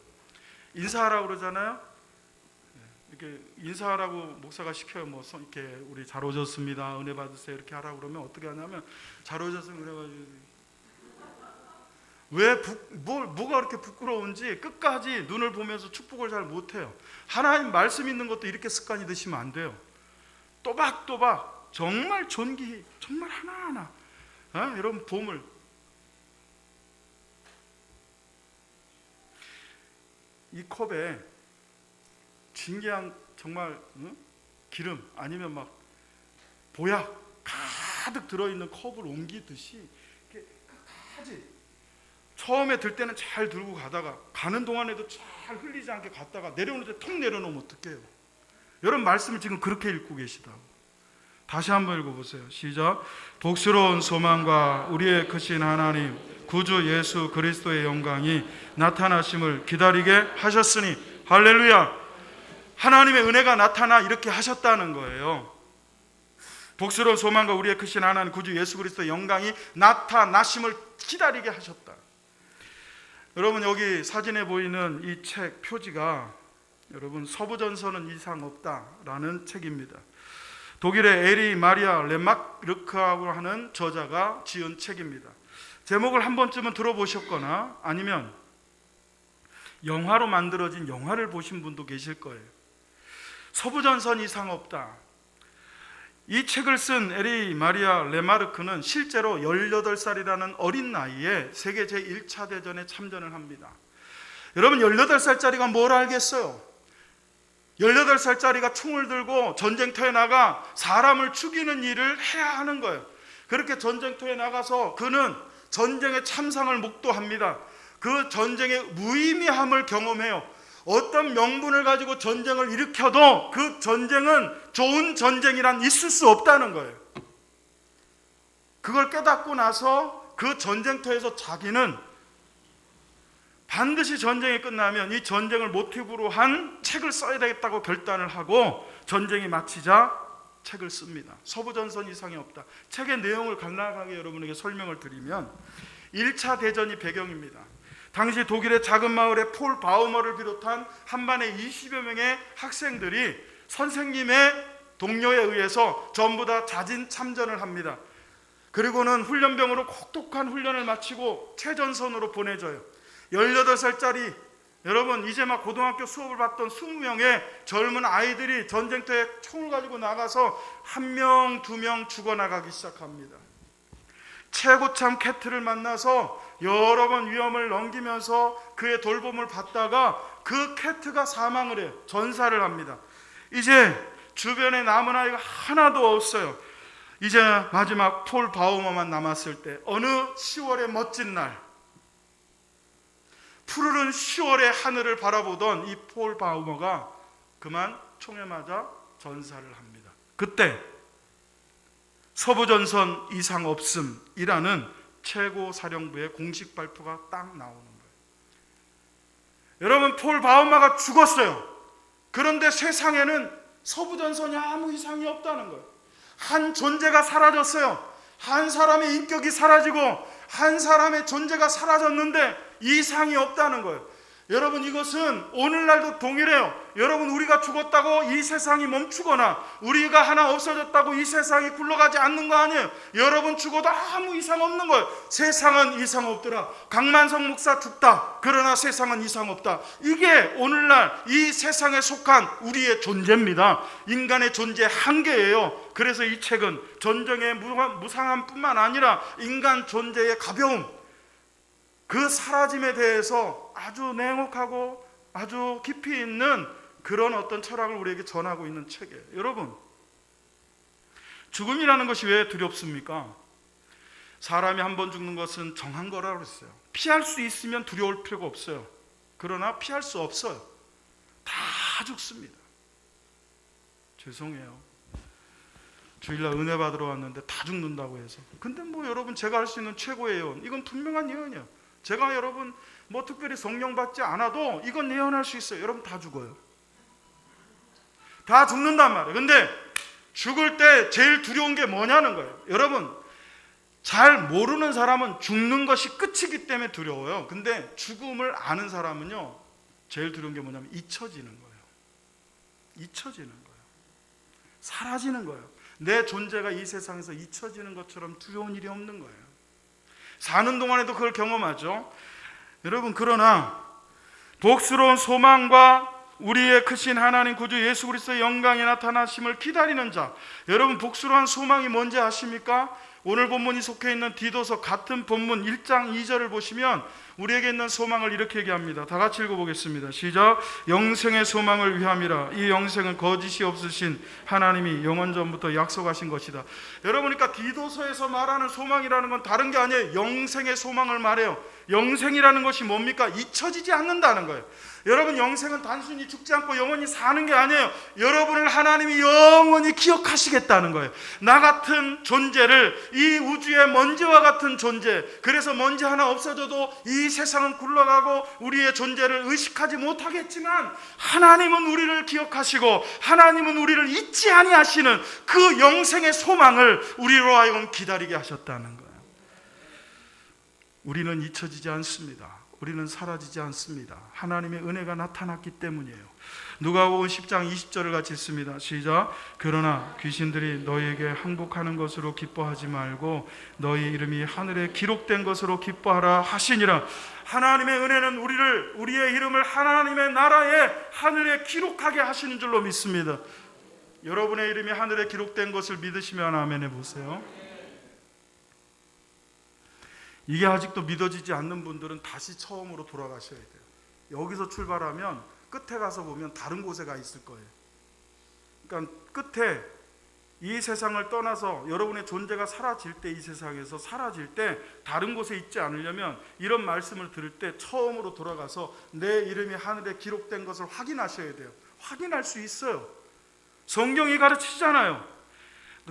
인사하라고 그러잖아요. 이렇게 인사하라고 목사가 시켜요. 뭐 이렇게 우리 잘 오셨습니다, 은혜 받으세요 이렇게 하라고 그러면 어떻게 하냐면 잘 오셨으면 그래가지고 뭐가 그렇게 부끄러운지 끝까지 눈을 보면서 축복을 잘 못해요. 하나님 말씀 있는 것도 이렇게 습관이 드시면 안 돼요. 또박또박 정말 존귀히, 정말 하나하나 여러분 보물. 이 컵에 진귀한 정말 기름 아니면 막 보약 가득 들어있는 컵을 옮기듯이 이렇게 끝까지 처음에 들 때는 잘 들고 가다가 가는 동안에도 잘 흘리지 않게 갔다가 내려오는 데 통 내려놓으면 어떡해요? 여러분 말씀을 지금 그렇게 읽고 계시다고. 다시 한번 읽어보세요. 시작. 복스러운 소망과 우리의 크신 하나님 구주 예수 그리스도의 영광이 나타나심을 기다리게 하셨으니 할렐루야. 하나님의 은혜가 나타나 이렇게 하셨다는 거예요. 복스러운 소망과 우리의 크신 하나님 구주 예수 그리스도의 영광이 나타나심을 기다리게 하셨다. 여러분 여기 사진에 보이는 이 책 표지가 여러분 서부전서는 이상 없다라는 책입니다. 독일의 에리 마리아 레마르크라고 하는 저자가 지은 책입니다. 제목을 한 번쯤은 들어보셨거나 아니면 영화로 만들어진 영화를 보신 분도 계실 거예요. 서부전선 이상 없다. 이 책을 쓴 에리 마리아 레마르크는 실제로 18살이라는 어린 나이에 세계 제1차 대전에 참전을 합니다. 여러분 18살짜리가 뭘 알겠어요? 18살짜리가 총을 들고 전쟁터에 나가 사람을 죽이는 일을 해야 하는 거예요. 그렇게 전쟁터에 나가서 그는 전쟁의 참상을 목도합니다. 그 전쟁의 무의미함을 경험해요. 어떤 명분을 가지고 전쟁을 일으켜도 그 전쟁은 좋은 전쟁이란 있을 수 없다는 거예요. 그걸 깨닫고 나서 그 전쟁터에서 자기는 반드시 전쟁이 끝나면 이 전쟁을 모티브로 한 책을 써야 되겠다고 결단을 하고 전쟁이 마치자 책을 씁니다. 서부전선 이상이 없다. 책의 내용을 간략하게 여러분에게 설명을 드리면 1차 대전이 배경입니다. 당시 독일의 작은 마을의 폴 바우머를 비롯한 한반의 20여 명의 학생들이 선생님의 동료에 의해서 전부 다 자진 참전을 합니다. 그리고는 훈련병으로 혹독한 훈련을 마치고 최전선으로 보내져요. 18살짜리 여러분 이제 막 고등학교 수업을 받던 20명의 젊은 아이들이 전쟁터에 총을 가지고 나가서 1명, 2명 죽어나가기 시작합니다. 최고참 캐트를 만나서 여러 번 위험을 넘기면서 그의 돌봄을 받다가 그 캐트가 사망을 해요. 전사를 합니다. 이제 주변에 남은 아이가 하나도 없어요. 이제 마지막 폴 바우머만 남았을 때 어느 10월의 멋진 날 푸르른 10월의 하늘을 바라보던 이 폴 바우머가 그만 총에 맞아 전사를 합니다. 그때 서부전선 이상 없음이라는 최고사령부의 공식 발표가 딱 나오는 거예요. 여러분 폴 바우머가 죽었어요. 그런데 세상에는 서부전선이 아무 이상이 없다는 거예요. 한 존재가 사라졌어요. 한 사람의 인격이 사라지고 한 사람의 존재가 사라졌는데 이상이 없다는 거예요. 여러분 이것은 오늘날도 동일해요. 여러분 우리가 죽었다고 이 세상이 멈추거나 우리가 하나 없어졌다고 이 세상이 굴러가지 않는 거 아니에요. 여러분 죽어도 아무 이상 없는 거예요. 세상은 이상 없더라. 강만성 목사 죽다. 그러나 세상은 이상 없다. 이게 오늘날 이 세상에 속한 우리의 존재입니다. 인간의 존재 한계예요. 그래서 이 책은 전쟁의 무상함뿐만 아니라 인간 존재의 가벼움, 그 사라짐에 대해서 아주 냉혹하고 아주 깊이 있는 그런 어떤 철학을 우리에게 전하고 있는 책이에요. 여러분 죽음이라는 것이 왜 두렵습니까? 사람이 한 번 죽는 것은 정한 거라고 했어요. 피할 수 있으면 두려울 필요가 없어요. 그러나 피할 수 없어요. 다 죽습니다. 죄송해요. 주일날 은혜 받으러 왔는데 다 죽는다고 해서. 근데 뭐 여러분 제가 할 수 있는 최고의 예언, 이건 분명한 예언이에요. 제가 여러분 뭐 특별히 성령 받지 않아도 이건 예언할 수 있어요. 여러분 다 죽어요. 다 죽는단 말이에요. 근데 죽을 때 제일 두려운 게 뭐냐는 거예요. 여러분 잘 모르는 사람은 죽는 것이 끝이기 때문에 두려워요. 근데 죽음을 아는 사람은요 제일 두려운 게 뭐냐면 잊혀지는 거예요. 잊혀지는 거예요. 사라지는 거예요. 내 존재가 이 세상에서 잊혀지는 것처럼 두려운 일이 없는 거예요. 사는 동안에도 그걸 경험하죠. 여러분 그러나 복스러운 소망과 우리의 크신 하나님 구주 예수 그리스도의 영광이 나타나심을 기다리는 자, 여러분 복스러운 소망이 뭔지 아십니까? 오늘 본문이 속해 있는 디도서 같은 본문 1장 2절을 보시면 우리에게 있는 소망을 이렇게 얘기합니다. 다 같이 읽어보겠습니다. 시작. 영생의 소망을 위함이라. 이 영생은 거짓이 없으신 하나님이 영원 전부터 약속하신 것이다. 여러분이니까 디도서에서 말하는 소망이라는 건 다른 게 아니에요. 영생의 소망을 말해요. 영생이라는 것이 뭡니까? 잊혀지지 않는다는 거예요. 여러분, 영생은 단순히 죽지 않고 영원히 사는 게 아니에요. 여러분을 하나님이 영원히 기억하시겠다는 거예요. 나 같은 존재를, 이 우주의 먼지와 같은 존재, 그래서 먼지 하나 없어져도 이 세상은 굴러가고 우리의 존재를 의식하지 못하겠지만 하나님은 우리를 기억하시고 하나님은 우리를 잊지 아니하시는 그 영생의 소망을 우리로 하여금 기다리게 하셨다는 거예요. 우리는 잊혀지지 않습니다. 우리는 사라지지 않습니다. 하나님의 은혜가 나타났기 때문이에요. 누가복음 10장 20절을 같이 읽습니다. 시작. 그러나 귀신들이 너희에게 항복하는 것으로 기뻐하지 말고 너희 이름이 하늘에 기록된 것으로 기뻐하라 하시니라. 하나님의 은혜는 우리의 이름을 하나님의 나라에 하늘에 기록하게 하시는 줄로 믿습니다. 여러분의 이름이 하늘에 기록된 것을 믿으시면 아멘 해보세요. 이게 아직도 믿어지지 않는 분들은 다시 처음으로 돌아가셔야 돼요. 여기서 출발하면 끝에 가서 보면 다른 곳에 가 있을 거예요. 그러니까 끝에 이 세상을 떠나서 여러분의 존재가 사라질 때, 이 세상에서 사라질 때 다른 곳에 있지 않으려면 이런 말씀을 들을 때 처음으로 돌아가서 내 이름이 하늘에 기록된 것을 확인하셔야 돼요. 확인할 수 있어요. 성경이 가르치잖아요.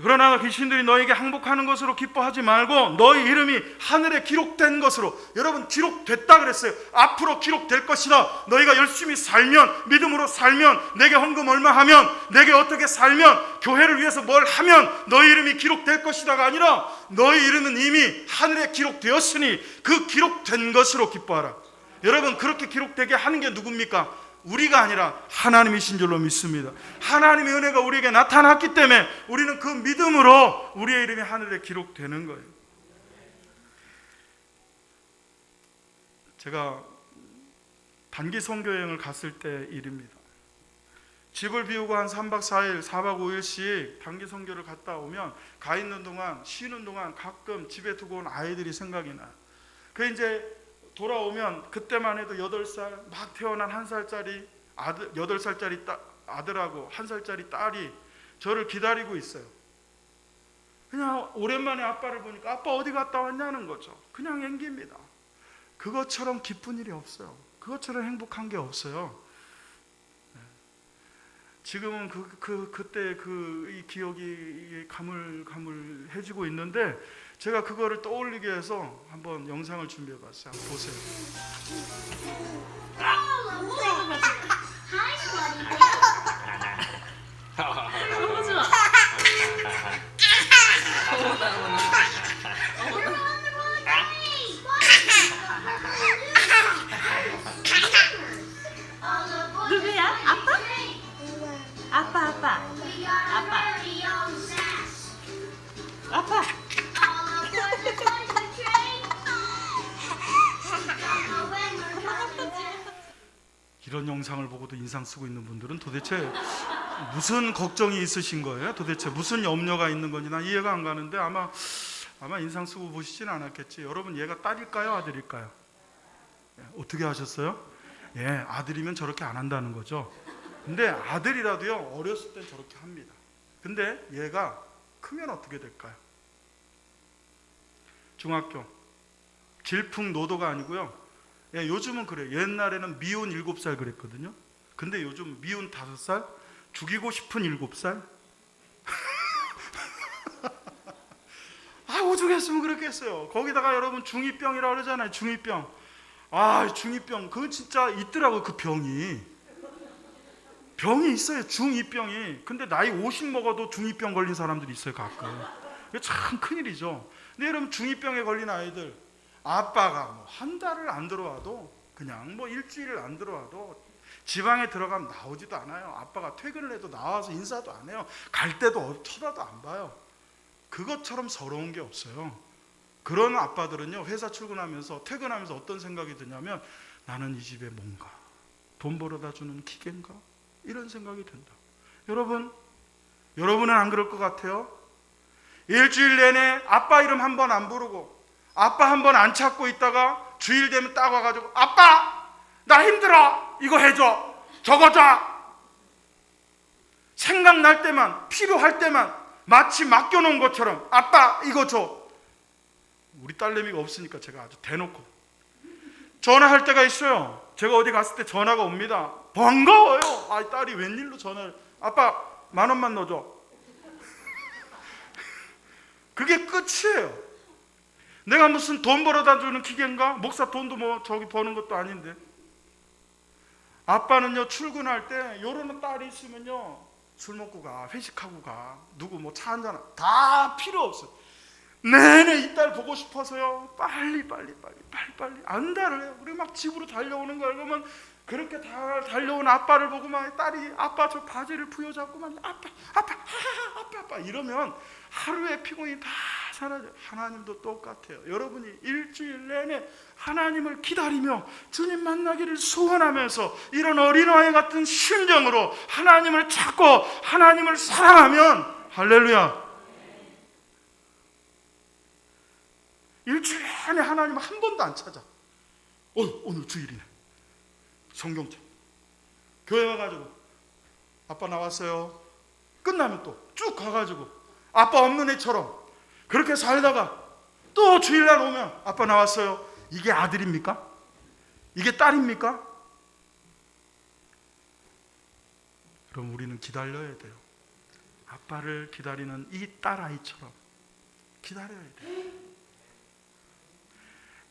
그러나 귀신들이 너에게 항복하는 것으로 기뻐하지 말고 너희 이름이 하늘에 기록된 것으로. 여러분, 기록됐다 그랬어요. 앞으로 기록될 것이다. 너희가 열심히 살면, 믿음으로 살면, 내게 헌금 얼마 하면, 내게 어떻게 살면, 교회를 위해서 뭘 하면 너희 이름이 기록될 것이다가 아니라 너희 이름은 이미 하늘에 기록되었으니 그 기록된 것으로 기뻐하라. 여러분, 그렇게 기록되게 하는 게 누굽니까? 우리가 아니라 하나님이신 줄로 믿습니다. 하나님의 은혜가 우리에게 나타났기 때문에 우리는 그 믿음으로 우리의 이름이 하늘에 기록되는 거예요. 제가 단기 선교여행을 갔을 때 일입니다. 집을 비우고 한 3박 4일, 4박 5일씩 단기 선교를 갔다 오면 가 있는 동안, 쉬는 동안 가끔 집에 두고 온 아이들이 생각이 나요. 그 이제 돌아오면 그때만 해도 8살 막 태어난 1살짜리 아들, 8살짜리 아들하고 1살짜리 딸이 저를 기다리고 있어요. 그냥 오랜만에 아빠를 보니까 아빠 어디 갔다 왔냐는 거죠. 그냥 앵깁니다. 그것처럼 기쁜 일이 없어요. 그것처럼 행복한 게 없어요. 지금은 그때 이 기억이 가물가물해지고 있는데 제가 그거를 떠올리기 위해서 한번 영상을 준비해봤어요. 한번 보세요.
너무 좋아. 누구야? 아빠? 아빠.
이런 영상을 보고도 인상 쓰고 있는 분들은 도대체 무슨 걱정이 있으신 거예요? 도대체 무슨 염려가 있는 건지 난 이해가 안 가는데 아마 인상 쓰고 보시진 않았겠지. 여러분, 얘가 딸일까요? 아들일까요? 어떻게 하셨어요? 예, 아들이면 저렇게 안 한다는 거죠. 근데 아들이라도요, 어렸을 땐 저렇게 합니다. 근데 얘가 크면 어떻게 될까요? 중학교 질풍노도가 아니고요. 예, 요즘은 그래요. 옛날에는 미운 7살 그랬거든요. 근데 요즘 미운 5살, 죽이고 싶은 7살. 오죽했으면 그렇겠어요. 거기다가 여러분 중2병이라고 그러잖아요. 중2병. 중2병. 그거 진짜 있더라고요. 그 병이 있어요. 중2병이. 근데 나이 50 먹어도 중2병 걸린 사람들이 있어요. 가끔. 이게 참 큰일이죠. 근데 여러분, 중2병에 걸린 아이들, 아빠가 한 달을 안 들어와도, 그냥 일주일을 안 들어와도 지방에 들어가면 나오지도 않아요. 아빠가 퇴근을 해도 나와서 인사도 안 해요. 갈 때도 쳐다도 안 봐요. 그것처럼 서러운 게 없어요. 그런 아빠들은요, 회사 출근하면서 퇴근하면서 어떤 생각이 드냐면, 나는 이 집에 뭔가 돈 벌어다 주는 기계인가? 이런 생각이 든다. 여러분은 안 그럴 것 같아요? 일주일 내내 아빠 이름 한 번 안 부르고 아빠 한 번 안 찾고 있다가 주일 되면 딱 와가지고 아빠 나 힘들어 이거 해줘 저거 줘. 생각날 때만 필요할 때만 마치 맡겨놓은 것처럼 아빠 이거 줘. 우리 딸내미가 없으니까 제가 아주 대놓고 전화할 때가 있어요. 제가 어디 갔을 때 전화가 옵니다. 반가워요. 아, 딸이 웬일로 전화를. 아빠 10,000원만 넣어줘. 그게 끝이에요. 내가 무슨 돈 벌어다 주는 기계인가? 목사 돈도 뭐 저기 버는 것도 아닌데. 아빠는요 출근할 때 요런 딸이 있으면요 술 먹고 가, 회식하고 가, 누구 뭐 차 한잔 다 필요 없어. 내내 이 딸 보고 싶어서요 빨리 안달을 해요. 그리고 막 집으로 달려오는 거예요. 그러면 그렇게 달려온 아빠를 보고 막 딸이 아빠 저 바지를 부여잡고 막 아빠 이러면 하루의 피곤이 다 사라져요. 하나님도 똑같아요. 여러분이 일주일 내내 하나님을 기다리며 주님 만나기를 소원하면서 이런 어린아이 같은 심정으로 하나님을 찾고 하나님을 사랑하면 할렐루야, 일주일 내내 하나님 한 번도 안 찾아. 오늘 주일이네. 성경책 교회 와가지고 아빠 나왔어요. 끝나면 또 쭉 가가지고 아빠 없는 애처럼 그렇게 살다가 또 주일날 오면 아빠 나왔어요. 이게 아들입니까? 이게 딸입니까? 그럼 우리는 기다려야 돼요. 아빠를 기다리는 이 딸아이처럼 기다려야 돼요.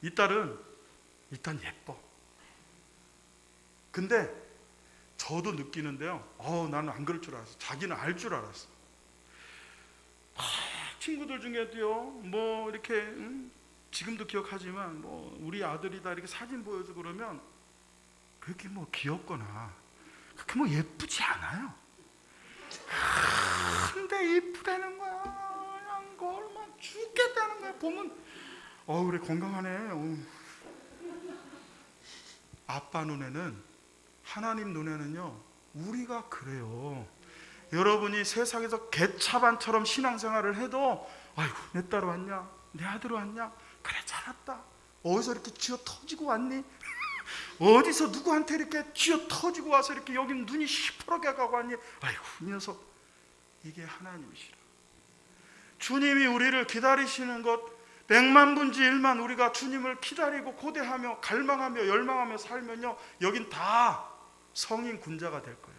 이 딸은 일단 예뻐. 근데 저도 느끼는데요. 나는 안 그럴 줄 알았어. 자기는 알 줄 알았어. 친구들 중에도요, 뭐 이렇게 지금도 기억하지만 뭐 우리 아들이다 이렇게 사진 보여주고 그러면 그렇게 뭐 귀엽거나 그렇게 뭐 예쁘지 않아요. 근데 예쁘다는 거야. 그냥 얼마나 죽겠다는 거야. 보면 그래 건강하네. 아빠 눈에는, 하나님 눈에는요 우리가 그래요. 여러분이 세상에서 개차반처럼 신앙생활을 해도 아이고 내 딸 왔냐, 내 아들 왔냐, 그래 잘 왔다. 어디서 이렇게 쥐어 터지고 왔니? 어디서 누구한테 이렇게 쥐어 터지고 와서 이렇게 여기 눈이 시퍼렇게 가고 왔니? 아이고 이 녀석. 이게 하나님이시라. 주님이 우리를 기다리시는 것 100만분의 1만 우리가 주님을 기다리고 고대하며 갈망하며 열망하며 살면요 여긴 다 성인 군자가 될 거예요.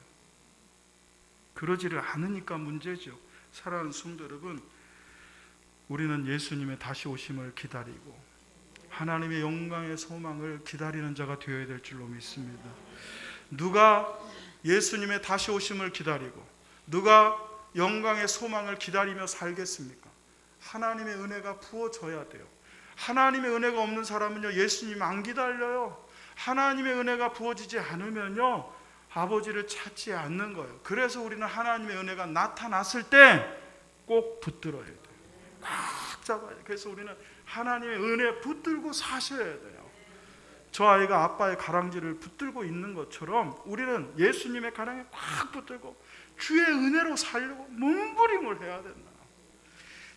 그러지를 않으니까 문제죠. 사랑하는 성도 여러분, 우리는 예수님의 다시 오심을 기다리고 하나님의 영광의 소망을 기다리는 자가 되어야 될 줄로 믿습니다. 누가 예수님의 다시 오심을 기다리고 누가 영광의 소망을 기다리며 살겠습니까? 하나님의 은혜가 부어져야 돼요. 하나님의 은혜가 없는 사람은요 예수님 안 기다려요. 하나님의 은혜가 부어지지 않으면요 아버지를 찾지 않는 거예요. 그래서 우리는 하나님의 은혜가 나타났을 때 꼭 붙들어야 돼요. 꽉 잡아야 돼요. 그래서 우리는 하나님의 은혜에 붙들고 사셔야 돼요. 저 아이가 아빠의 가랑지를 붙들고 있는 것처럼 우리는 예수님의 가랑에 꽉 붙들고 주의 은혜로 살려고 몸부림을 해야 된다.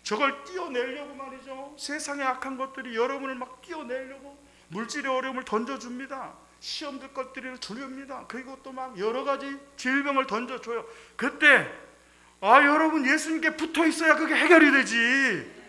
저걸 띄어내려고 말이죠. 세상의 악한 것들이 여러분을 막 띄어내려고 물질의 어려움을 던져줍니다. 시험 들 것들을 주렵니다. 그리고 또 막 여러 가지 질병을 던져줘요. 그때 여러분 예수님께 붙어 있어야 그게 해결이 되지.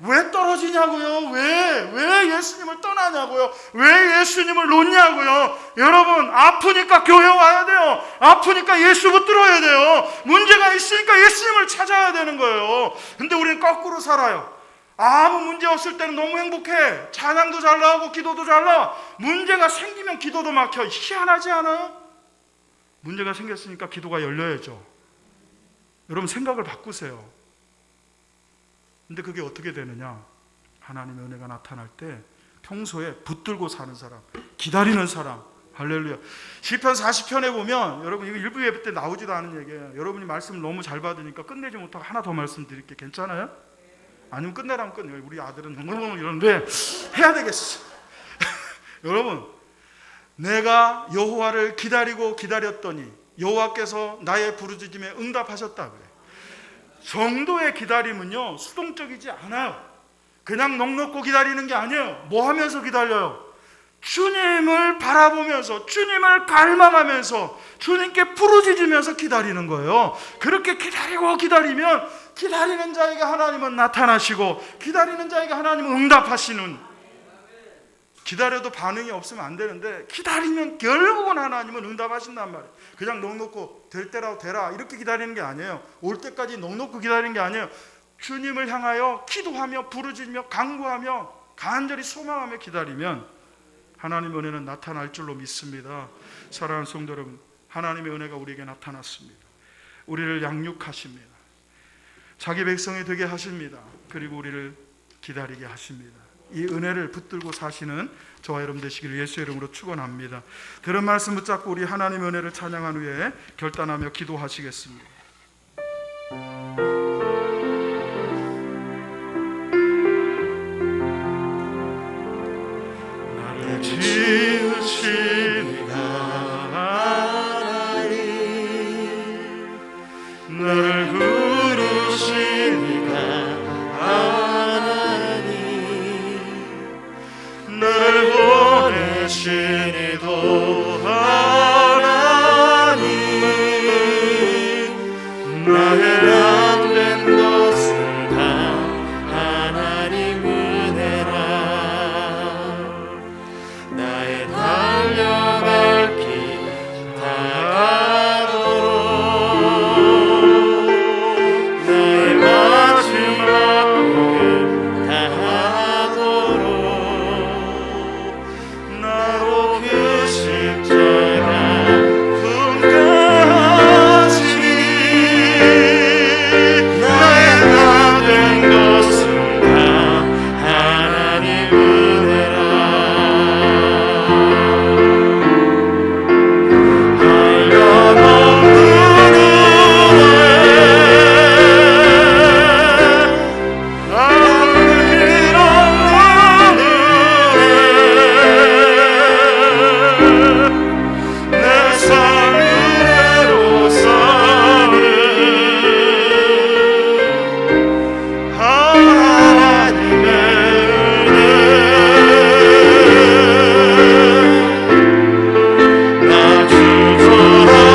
왜 떨어지냐고요? 왜 예수님을 떠나냐고요? 왜 예수님을 놓냐고요? 여러분 아프니까 교회 와야 돼요. 아프니까 예수 붙들어야 돼요. 문제가 있으니까 예수님을 찾아야 되는 거예요. 근데 우리는 거꾸로 살아요. 아무 문제 없을 때는 너무 행복해. 찬양도 잘 나오고 기도도 잘 나와. 문제가 생기면 기도도 막혀. 희한하지 않아요? 문제가 생겼으니까 기도가 열려야죠. 여러분 생각을 바꾸세요. 근데 그게 어떻게 되느냐? 하나님의 은혜가 나타날 때 평소에 붙들고 사는 사람, 기다리는 사람. 할렐루야. 시편 40편에 보면 여러분 이거 일부 예배 때 나오지도 않은 얘기예요. 여러분이 말씀을 너무 잘 받으니까 끝내지 못하고 하나 더 말씀드릴게. 괜찮아요? 아니면 끝내라면 끝내요. 우리 아들은 이러는데 해야 되겠어. 여러분, 내가 여호와를 기다렸더니 여호와께서 나의 부르짖음에 응답하셨다 그래. 정도의 기다림은요 수동적이지 않아요. 그냥 넋놓고 기다리는 게 아니에요. 뭐 하면서 기다려요? 주님을 바라보면서 주님을 갈망하면서 주님께 부르짖으면서 기다리는 거예요. 그렇게 기다리고 기다리면 기다리는 자에게 하나님은 나타나시고 기다리는 자에게 하나님은 응답하시는, 기다려도 반응이 없으면 안 되는데 기다리면 결국은 하나님은 응답하신단 말이에요. 그냥 넋 놓고 될 때라도 되라 이렇게 기다리는 게 아니에요. 올 때까지 넋 놓고 기다리는 게 아니에요. 주님을 향하여 기도하며 부르짖으며 간구하며 간절히 소망하며 기다리면 하나님의 은혜는 나타날 줄로 믿습니다. 사랑하는 성도 여러분, 하나님의 은혜가 우리에게 나타났습니다. 우리를 양육하십니다. 자기 백성이 되게 하십니다. 그리고 우리를 기다리게 하십니다. 이 은혜를 붙들고 사시는 저와 여러분 되시기를 예수의 이름으로 축원합니다. 들은 말씀 붙잡고 우리 하나님의 은혜를 찬양한 후에 결단하며 기도하시겠습니다. 나를 지으신 하나님, 나를 부르신 하나님, 나를 보내신 이도 하나님, 나의 남된 것은 다 하나님 은혜라. 나의 달려갈 길 다가도록 나의 마지막 꿈을 다하도록 나로 그 십자가 분가하시니 나의 나된 것은 다 하나님 은혜라. 한량없는 은혜, 아무 길 없는 은혜, 내 삶 은혜로 사는 하나님의 은혜. 나 주저함없이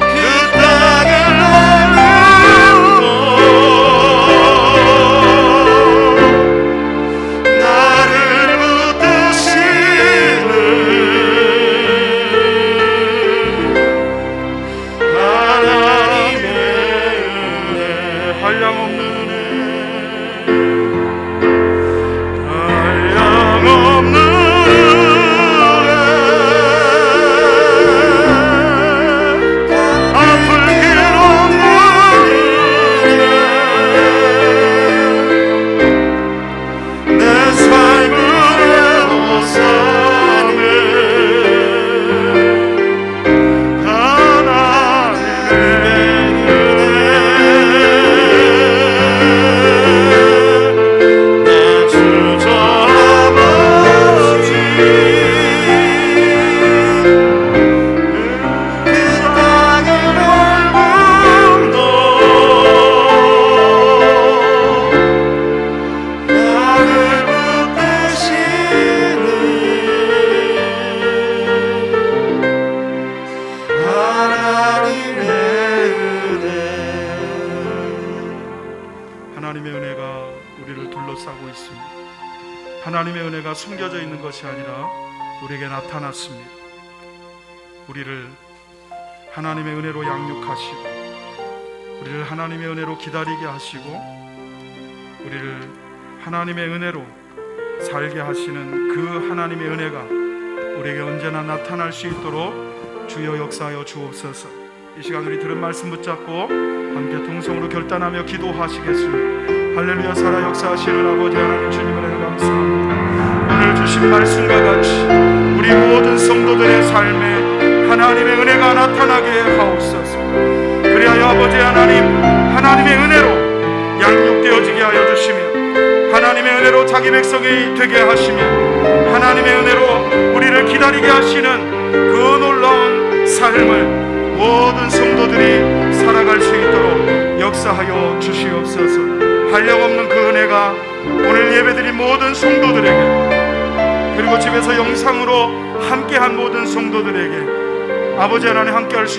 그 땅을 오르고 나를 붙드시는 하나님의 은혜, 한량없는 은혜, 한량없는 은혜, 아플 길 없는 은혜, 내 삶으로 사는 하나님의 은혜. 나 주저함없이 그 땅을 넓음도 나를 붙드시는 하나님의 은혜. 하나님의 은혜가 우리를 둘러싸고 있습니다. 하나님의 은혜가 숨겨져 있는 것이 아니라 우리에게 나타났습니다. 우리를 하나님의 은혜로 양육하시고 우리를 하나님의 은혜로 기다리게 하시고 우리를 하나님의 은혜로 살게 하시는 그 하나님의 은혜가 우리에게 언제나 나타날 수 있도록 주여 역사하여 주옵소서. 이 시간 우리 들은 말씀 붙잡고 함께 동성으로 결단하며 기도하시겠습니다. 할렐루야. 살아 역사하시는 아버지 하나님 주님 은혜를 감사합니다. 오늘 주신 말씀과 같이 우리 모든 성도들의 삶에 하나님의 은혜가 나타나게 하옵소서. 그리하여 아버지 하나님 하나님의 은혜로 양육되어지게 하여 주시며 하나님의 은혜로 자기 백성이 되게 하시며 하나님의 은혜로 우리를 기다리게 하시는 그 놀라운 삶을 모든 성도들이 살아갈 수 있도록 역사하여 주시옵소서. 한량없는 그 은혜가 오늘 예배드린 모든 성도들에게, 그리고 집에서 영상으로 함께한 모든 성도들에게 아버지 하나님 함께할 수 있도록